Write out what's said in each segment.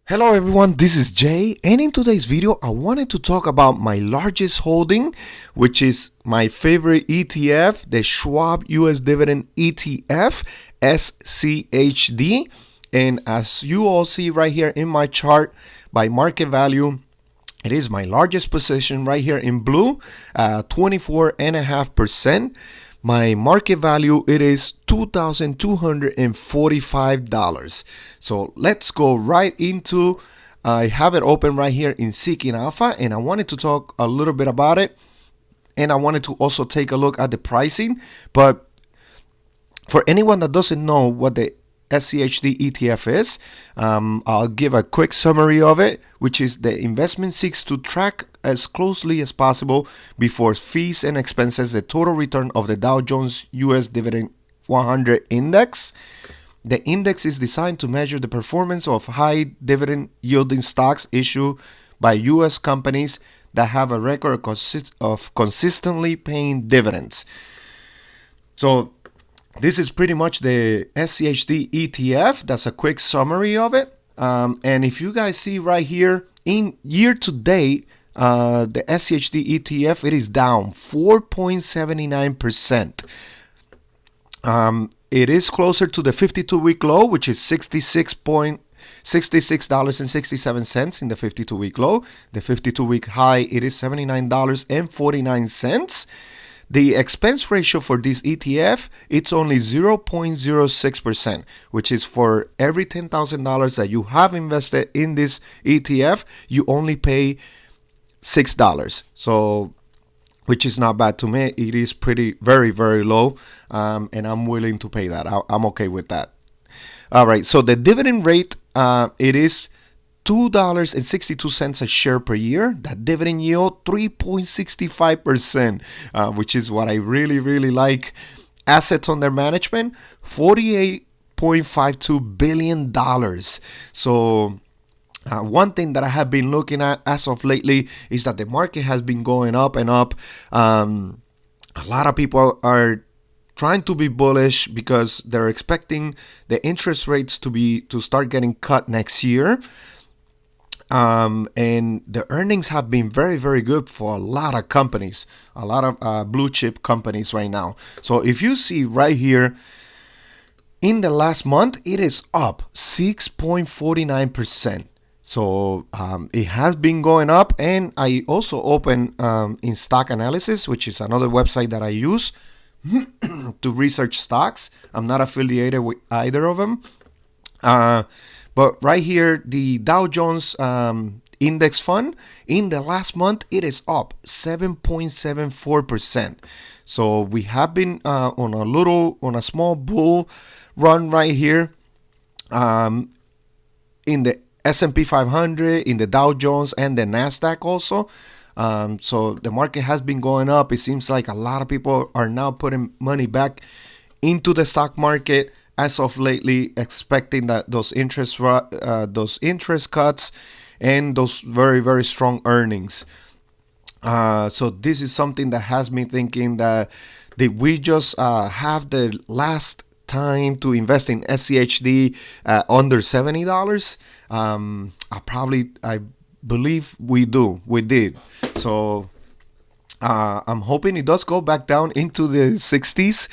Hello everyone, this is Jay, and in today's video I wanted to talk about my largest holding, which is my favorite ETF, the Schwab US Dividend ETF, SCHD. And as you all see right here in my chart, by market value, it is my largest position right here in blue, 24.5%. My market value, it is $2,245. So let's go right into, I have it open right here in Seeking Alpha, and I wanted to talk a little bit about it. And I wanted to also take a look at the pricing. But for anyone that doesn't know what the SCHD ETF is, I'll give a quick summary of it, which is the investment seeks to track as closely as possible before fees and expenses the total return of the Dow Jones US Dividend 100 Index. The index is designed to measure the performance of high dividend yielding stocks issued by US companies that have a record of consistently paying dividends. So this is pretty much the SCHD ETF. That's a quick summary of it. And if you guys see right here, in year to date, the SCHD ETF, it is down 4.79%. It is closer to the 52-week low, which is $66.67 in the 52-week low. The 52-week high, it is $79.49. The expense ratio for this ETF, it's only 0.06%, which is for every $10,000 that you have invested in this ETF, you only pay $6. So, which is not bad to me. It is very, very low, and I'm willing to pay that. I'm okay with that. All right, so the dividend rate, it is $2.62 a share per year. That dividend yield, 3.65%, which is what I really, really like. Assets under management, $48.52 billion. So one thing that I have been looking at as of lately is that the market has been going up and up. A lot of people are trying to be bullish because they're expecting the interest rates to start getting cut next year. And the earnings have been very, very good for a lot of companies, a lot of blue chip companies right now. So if you see right here, in the last month, it is up 6.49%. So it has been going up. And I also open in Stock Analysis, which is another website that I use to research stocks. I'm not affiliated with either of them. But right here, the Dow Jones Index Fund, in the last month, it is up 7.74%. So we have been on a small bull run right here, in the S&P 500, in the Dow Jones, and the NASDAQ also. So the market has been going up. It seems like a lot of people are now putting money back into the stock market as of lately, expecting that those interest cuts and those very, very strong earnings. So this is something that has me thinking that did we just have the last time to invest in SCHD under $70? I believe we did. So I'm hoping it does go back down into the 60s,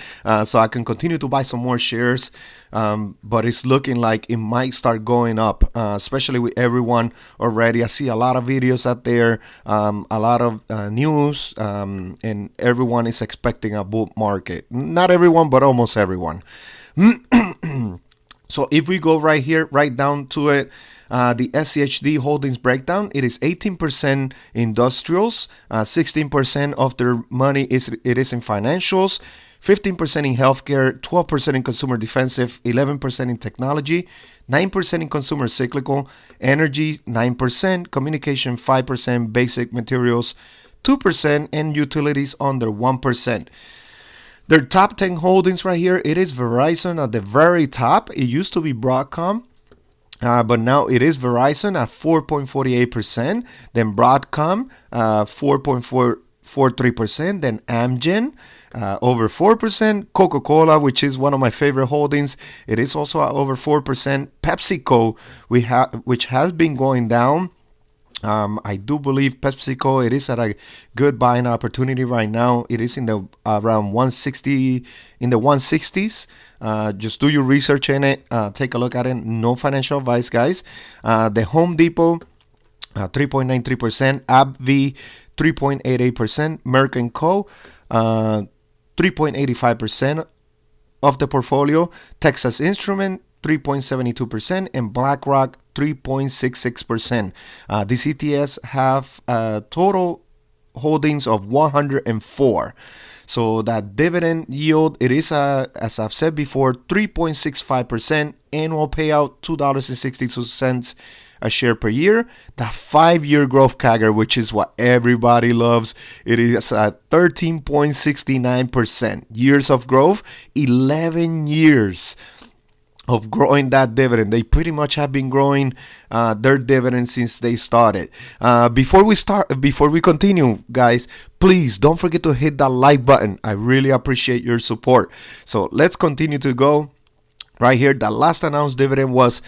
so I can continue to buy some more shares. But it's looking like it might start going up, especially with everyone already. I see a lot of videos out there, a lot of news, and everyone is expecting a bull market. Not everyone, but almost everyone. So if we go right here, right down to it, the SCHD holdings breakdown, it is 18% industrials, 16% of their money is in financials, 15% in healthcare, 12% in consumer defensive, 11% in technology, 9% in consumer cyclical, energy 9%, communication 5%, basic materials 2%, and utilities under 1%. Their top 10 holdings right here, it is Verizon at the very top. It used to be Broadcom, but now it is Verizon at 4.48%. Then Broadcom, 4.4 3%, then Amgen, over 4%, Coca-Cola, which is one of my favorite holdings, it is also at over 4%, PepsiCo, which has been going down. I do believe PepsiCo, it is at a good buying opportunity right now. It is in the around 160, in the 160s. Just do your research in it. Take a look at it. No financial advice, guys. The Home Depot, 3.93%. AbbVie, 3.88%. Merck & Co., 3.85% of the portfolio. Texas Instrument, 3.72%, and BlackRock 3.66%. These ETFs have total holdings of 104. So that dividend yield, it is, as I've said before, 3.65%, annual payout, $2.62 a share per year. The 5-year growth CAGR, which is what everybody loves, it is at 13.69%. Years of growth, 11 years of growing that dividend. They pretty much have been growing their dividend since they started. Before we continue, guys, please don't forget to hit that like button. I really appreciate your support. So let's continue to go. Right here, the last announced dividend was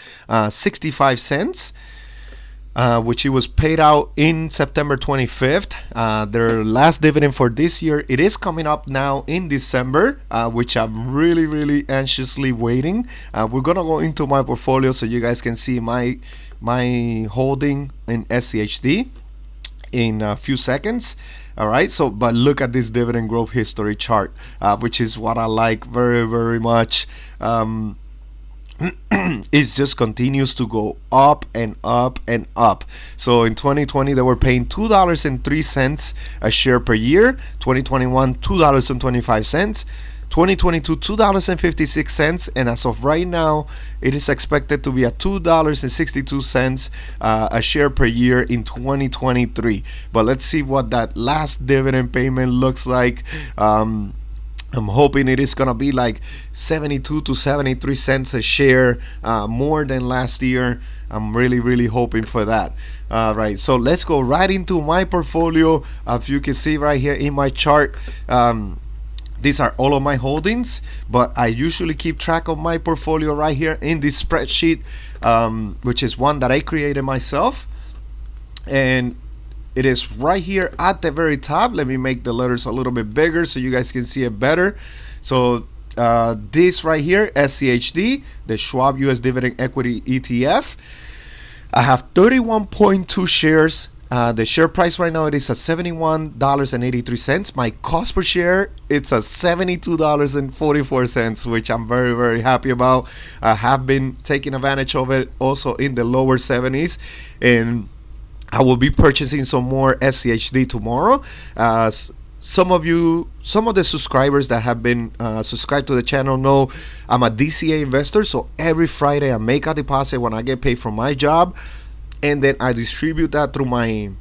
65 cents. Which it was paid out in September 25th. Their last dividend for this year, it is coming up now in December, which I'm really, really anxiously waiting. We're gonna go into my portfolio so you guys can see my holding in SCHD in a few seconds. All right, so but look at this dividend growth history chart, which is what I like very, very much. It just continues to go up and up and up. So in 2020, they were paying $2.03 a share per year. 2021, $2.25. 2022, $2.56. And as of right now, it is expected to be at $2.62 a share per year in 2023. But let's see what that last dividend payment looks like. I'm hoping it is gonna be like 72 to 73 cents a share, more than last year. I'm really, really hoping for that. Right, so let's go right into my portfolio. If you can see right here in my chart, these are all of my holdings, but I usually keep track of my portfolio right here in this spreadsheet, which is one that I created myself. And it is right here at the very top. Let me make the letters a little bit bigger so you guys can see it better. So this right here, SCHD, the Schwab US Dividend Equity ETF. I have 31.2 shares. The share price right now, it is at $71.83. My cost per share, it's at $72.44, which I'm very, very happy about. I have been taking advantage of it also in the lower 70s. And I will be purchasing some more SCHD tomorrow. Some of the subscribers that have been subscribed to the channel know I'm a DCA investor. So every Friday I make a deposit when I get paid from my job, and then I distribute that through my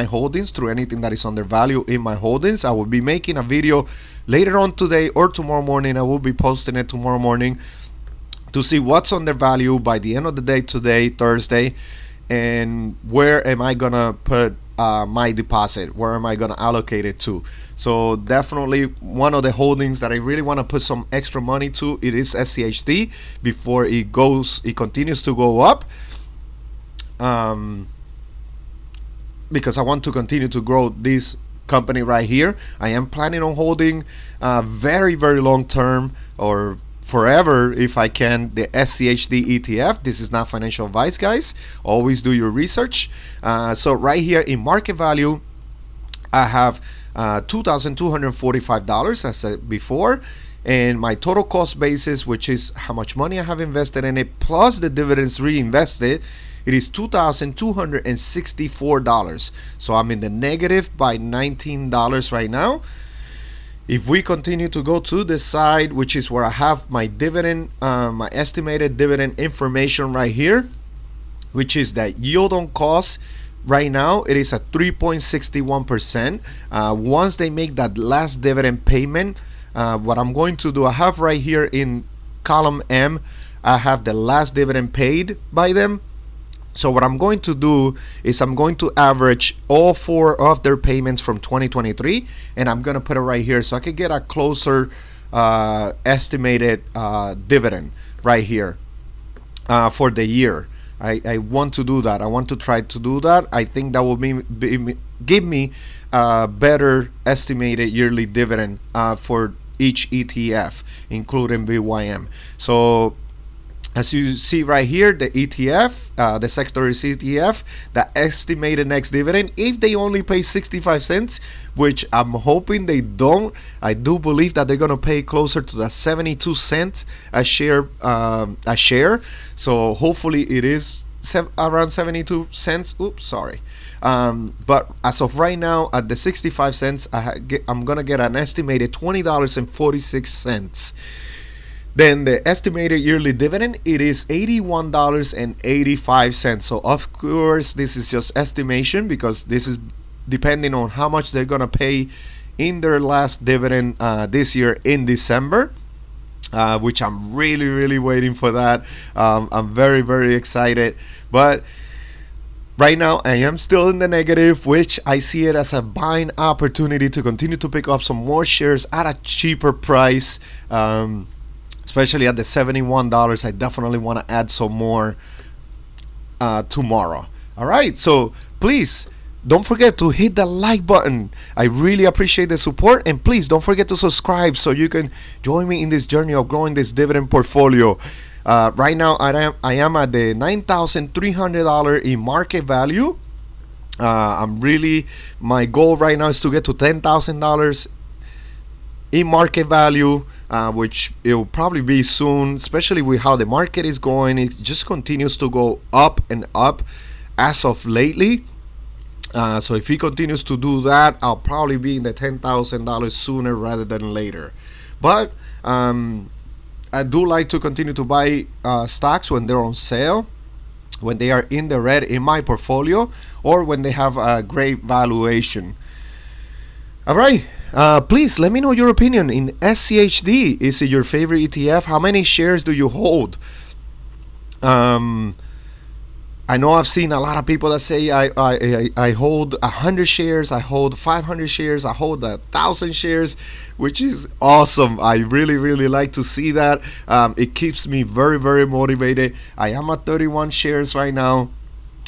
holdings, through anything that is undervalued in my holdings. I will be making a video later on today or tomorrow morning. I will be posting it tomorrow morning to see what's undervalued by the end of the day today, Thursday. And where am I gonna put my deposit? Where am I gonna allocate it to? So definitely one of the holdings that I really want to put some extra money to, it is SCHD before it continues to go up. Because I want to continue to grow this company right here. I am planning on holding very, very long term, or forever if I can, the SCHD ETF. This is not financial advice, guys. Always do your research. So right here in market value, I have $2,245, as I said before, and my total cost basis, which is how much money I have invested in it plus the dividends reinvested, it is $2,264. So I'm in the negative by $19 right now. If we continue to go to the side, which is where I have my dividend, my estimated dividend information right here, which is that yield on cost, right now it is at 3.61%. Once they make that last dividend payment, what I'm going to do, I have right here in column M, I have the last dividend paid by them. So what I'm going to do is I'm going to average all 4 of their payments from 2023, and I'm going to put it right here so I can get a closer estimated dividend right here for the year. I want to do that. I want to try to do that. I think that will give me a better estimated yearly dividend for each ETF, including BYM. So as you see right here, the ETF, the sectors ETF, the estimated next dividend, if they only pay 65 cents, which I'm hoping they don't, I do believe that they're gonna pay closer to the 72 cents a share. So hopefully it is around 72 cents. Oops, sorry. But as of right now, at the 65 cents, I'm gonna get an estimated $20.46. Then the estimated yearly dividend, it is $81.85. So of course this is just estimation, because this is depending on how much they're gonna pay in their last dividend this year in December, which I'm really waiting for that. I'm very excited, but right now I am still in the negative, which I see it as a buying opportunity to continue to pick up some more shares at a cheaper price. Especially at the $71, I definitely want to add some more tomorrow. All right, so please don't forget to hit the like button. I really appreciate the support, and please don't forget to subscribe so you can join me in this journey of growing this dividend portfolio. Right now I am at the $9,300 in market value. My goal right now is to get to $10,000 in market value, which it will probably be soon, especially with how the market is going. It just continues to go up and up as of lately. So if he continues to do that, I'll probably be in the $10,000 sooner rather than later. But I do like to continue to buy stocks when they're on sale, when they are in the red in my portfolio, or when they have a great valuation. All right. Please let me know your opinion in SCHD. Is it your favorite ETF? How many shares do you hold? I know I've seen a lot of people that say I hold 100 shares, I hold 500 shares, I hold 1,000 shares, which is awesome. I really like to see that. It keeps me very motivated. I am at 31 shares right now,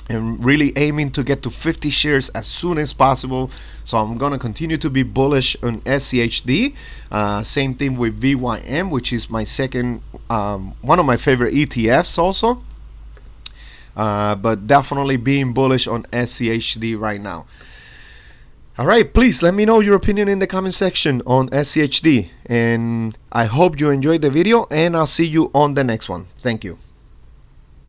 and really aiming to get to 50 shares as soon as possible. So I'm gonna continue to be bullish on SCHD. Same thing with VYM, which is my second, one of my favorite ETFs also. But definitely being bullish on SCHD right now. All right, please let me know your opinion in the comment section on SCHD, and I hope you enjoyed the video, and I'll see you on the next one. Thank you.